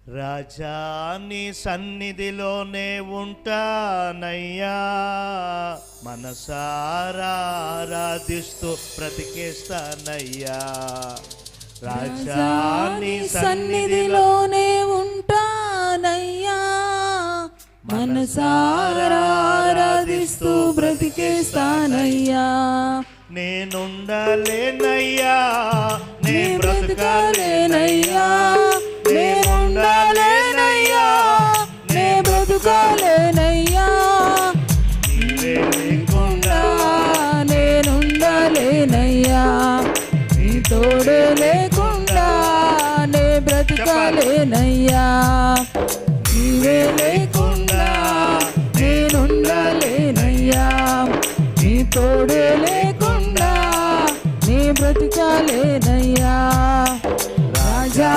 రాజా నీ సన్నిధిలోనే ఉంటానయ్యా, మనసారా ఆరాధిస్తూ బ్రతికేస్తానయ్యా. రాజా నీ సన్నిధిలోనే ఉంటానయ్యా, మనసారా ఆరాధిస్తూ బ్రతికేస్తానయ్యా. నేనుండలేనయ్యా, నే బ్రతకాలేనయ్యా, నేనుండలేనయ్యా, నే బ్రతుకాలేనయ్యా. నీవే లేకుండా నేనుండలేనయ్యా, నీ తోడే లేకుండా నే బ్రతుకాలేనయ్యా. నీవే లేకుండా నేనుండలేనయ్యా, నీ తోడే లేకుండా నీ బ్రతికాలేనయ్యా. రాజా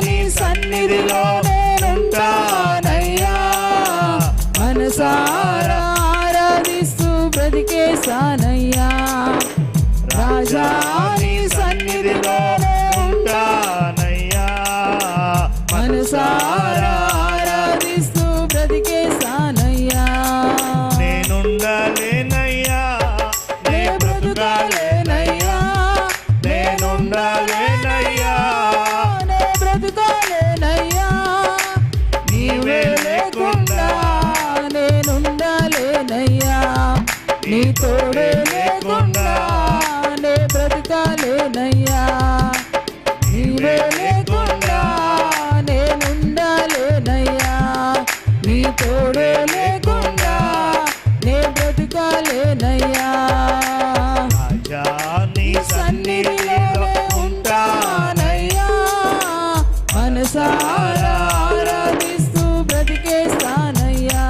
నీ సన్నిధిలో నేనుంటానయ్యా, మనసారా ఆరాధిస్తూ బ్రతికేస్తానయ్యా. రాజా నీ సన్నిధిలో ఉంటానయ్యా, మనసారా ఆరాధిస్తూ బ్రతికేస్తానయ్యా. నేనుండలేనయ్యా, నే బ్రతకాలేనయ్యా, నేనుండలేనయ్యా, నే బ్రతుకాలేనయ్యా. నీవే లేకుండా నేనుండలేనయ్యా, నీ తోడే లేకుండా నే బ్రతుకాలేనయ్యా. నీవే లేకుండా నేనుండలేనయ్యా, నీ తోడే లేకుండా నే బ్రతుకాలేనయ్యా. రాజా నీ సన్నిధిలో ఉంటానయ్యా, మనసారా ఆరాధిస్తూ బ్రతికేస్తానయ్యా.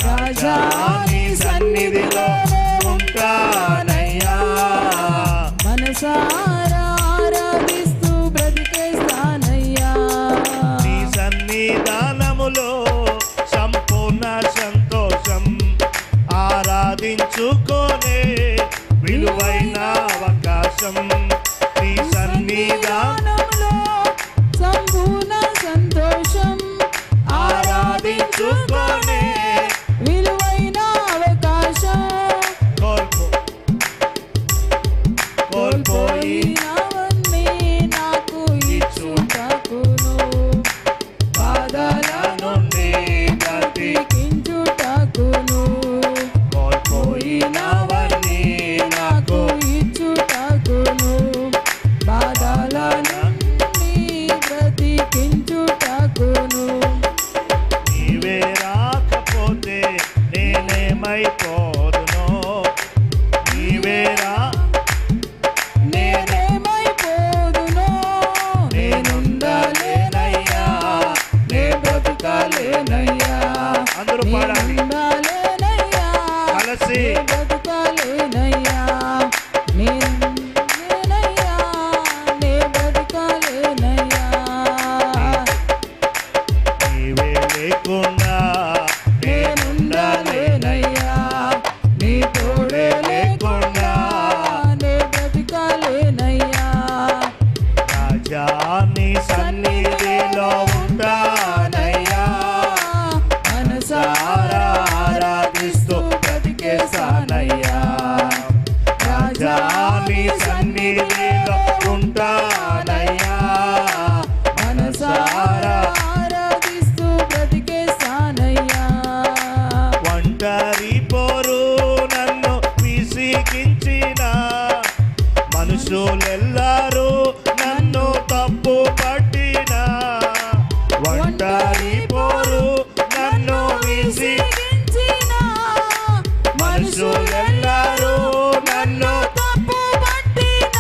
రాజా నీ సన్నిధిలో ఉంటానయ్యా, మనసారా ఆరాధిస్తూ బ్రతికేస్తానయ్యా. నీ సన్నిధానములో సంపూర్ణ సంతోషం, ఆరాధించుకోనే విలువైన అవకాశం. నీ సన్నిధానంలో సంపూర్ణ సంతోషం, ఆరాధించుకోనే విలువైన అవకాశం. కోల్పోయినవన్నీ నాకు ఇచ్చుటకును, బాధల నుండి బ్రతికించుటకును. కోల్పోయినవన్నీ నాకు ఇచ్చుటకును, బాధల నుండి బ్రతికించుటకును. నీవే రాకపోతే నేనేమైపోదునో, నీవే నేనేమైపోదునో, నేనుండలేనయ్యా, నే బ్రతుకాలేనయ్యా. అందరూ పాడాలి నేనుండలేనయ్యా, కలిసి. నే బ్రతుకాలేనయ్యా. నేనుండలేనయ్యా, నే బ్రతుకాలేనయ్యా. నీవే లేకుండా నేనుండలేనయ్యా, నీ తోడే లేకుండా నే బ్రతుకాలేనయ్యా. రాజా నీ సన్నిధిలో ఉంటానయ్యా, మనసారా ఆరాధిస్తూ బ్రతికేస్తానయ్యా. రాజా నీ సన్నిధిలో ఉంటానయ్యా, మనసారా ఆరాధిస్తూ బ్రతికేస్తానయ్యా. ఒంటరి పోరు నన్ను విసిగించిన మనుషులెల్లారూ నన్ను తప్పు పట్టిన, ఒంటరి పోరు నన్ను విసిగించిన మనుషులెల్లారూ నన్ను తప్పు పట్టిన,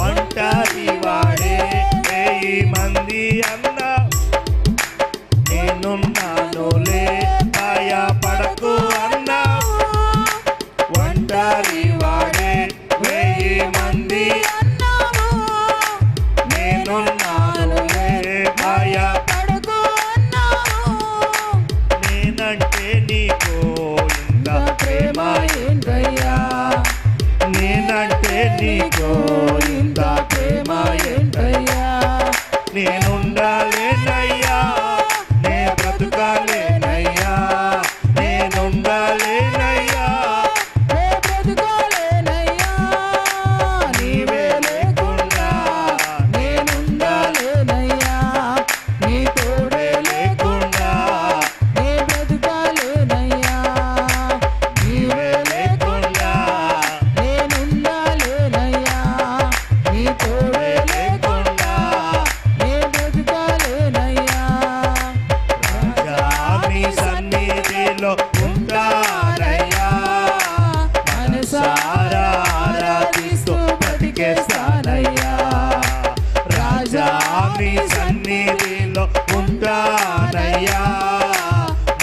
ఒంటరి వాడే 1000 మంది అన్న, నేనున్నానులే భయపడకు అన్నావు. ఒంటరి వాడే 1000 మంది, అన్నావు. నేనున్నానులే పడకు అన్నావు. నేనంటే నీకు ఇంత ప్రేమ ఏంటయ్యా, నేనంటే నీకు ఇంత ప్రేమ ఏంటయ్యా. నేనుండాలి నీ సన్నిధిలో ఉంటానయ్యా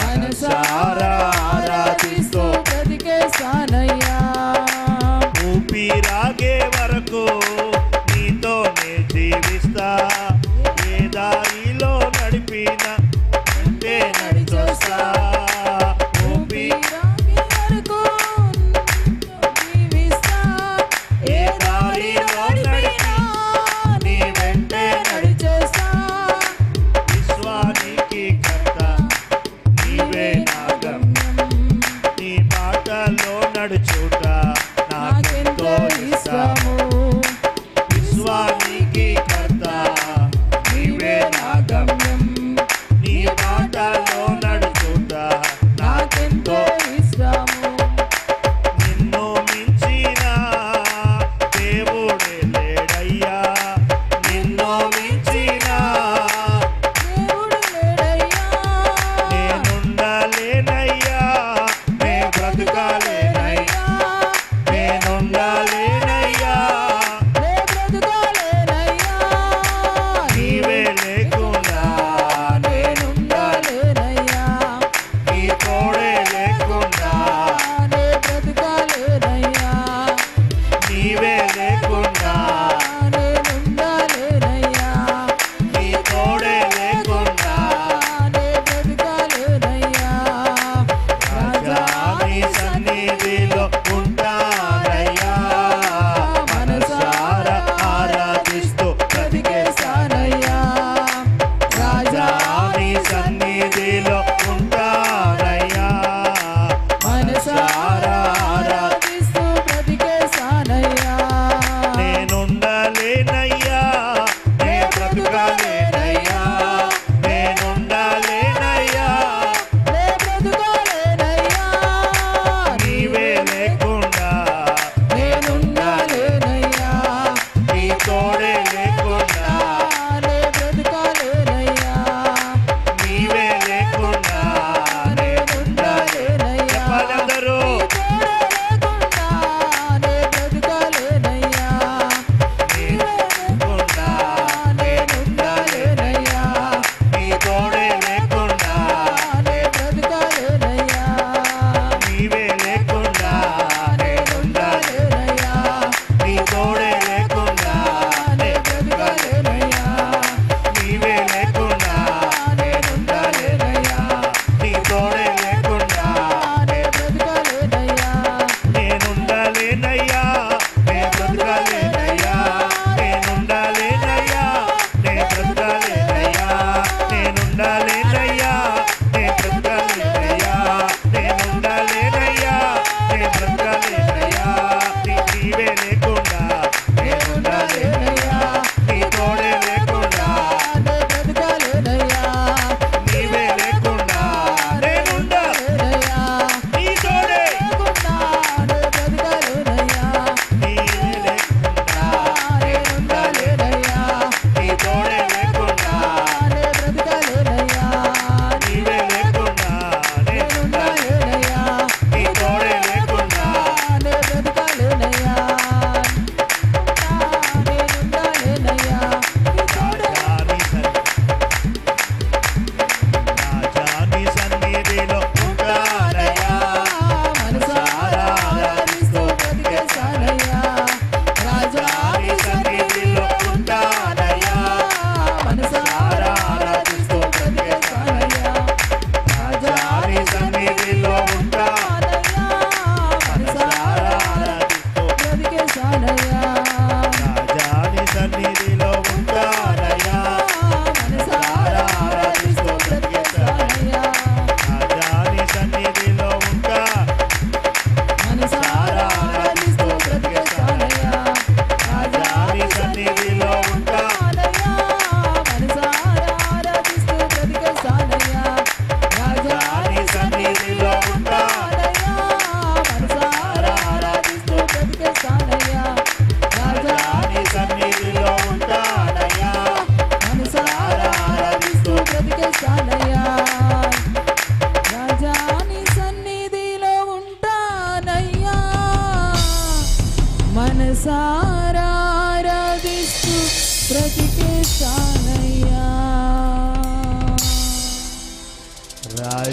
మనసారా ఆరాధిస్తూ బ్రతికేస్తానయ్యా. ఊపిరాగే వరకు నీతోనే జీవిస్తా ఏ దారిలో నడిపిన అంటే నడిచొస్తా ఊపిరాగే వరకు జీవిస్తా. ఏ దారిలో నడిపినా నీ వెంటే నడిచేస్తా. విశ్వానికి కర్త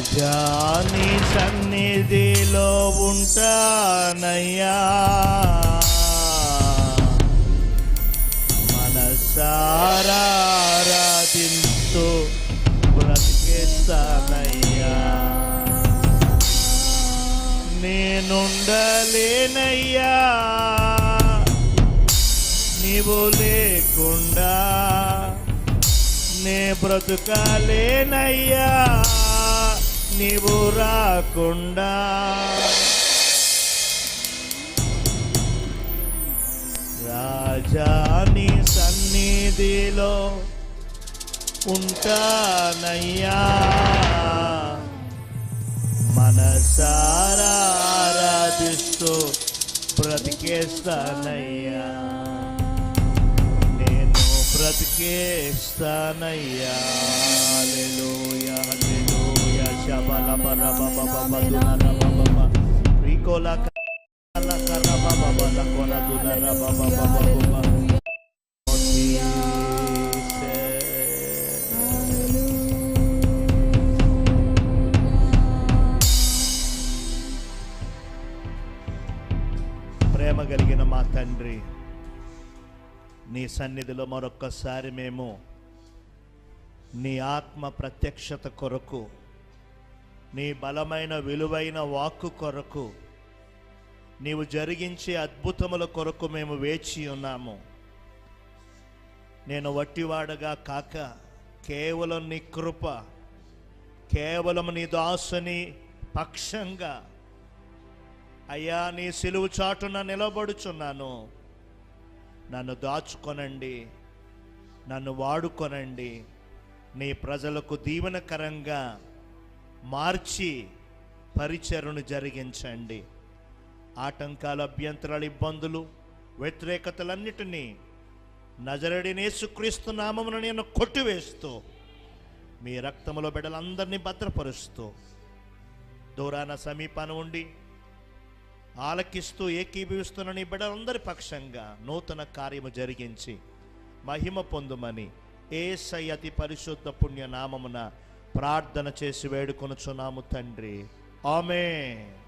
రాజా నీ సన్నిధిలో ఉంటానయ్యా, మనసారా ఆరాధిస్తూ బ్రతికేస్తానయ్యా. నేనుండలేనయ్యా నీవు లేకుండా, నే బ్రతుకాలేనయ్యా నీవు రాకుండా. రాజా నీ సన్నిధిలో ఉంటానయ్యా, మనసారా ఆరాధిస్తూ బ్రతికేస్తానయ్యా, నేను బ్రతికేస్తానయ్యా. హల్లెలూయా హల్లెలూయా. శబలబరబబబబదునరబబబ రికోలకరబబబలకొరదునరబబబబబ. ప్రేమ కలిగిన మా తండ్రి, నీ సన్నిధిలో మరొక్కసారి మేము నీ ఆత్మ ప్రత్యక్షత కొరకు, నీ బలమైన విలువైన వాక్కు కొరకు, నీవు జరిగించే అద్భుతముల కొరకు మేము వేచి ఉన్నాము. నేను వట్టివాడగా కాక కేవలం నీ కృప, కేవలం నీ దాసుని పక్షంగా అయ్యా నీ సిలువు చాటున నిలబడుచున్నాను. నన్ను దాచుకొనండి, నన్ను వాడుకొనండి, నీ ప్రజలకు దీవెనకరంగా మార్చి పరిచర్యను జరిగించండి. ఆటంకాలు, అభ్యంతరాలు, ఇబ్బందులు, వ్యతిరేకతలన్నిటినీ నజరేయుడైన యేసుక్రీస్తు నామమున నేను కొట్టివేస్తూ మీ రక్తములో బిడ్డలందరినీ భద్రపరుస్తూ, దూరాన సమీపాన ఉండి ఆలకిస్తూ ఏకీభవిస్తున్న నీ బిడ్డలందరి పక్షంగా నూతన కార్యము జరిగించి మహిమ పొందుమని యేసయ్య అతి పరిశుద్ధ పుణ్య నామమున ప్రార్థన చేసి వేడుకొనుచున్నాము తండ్రి. ఆమేన్.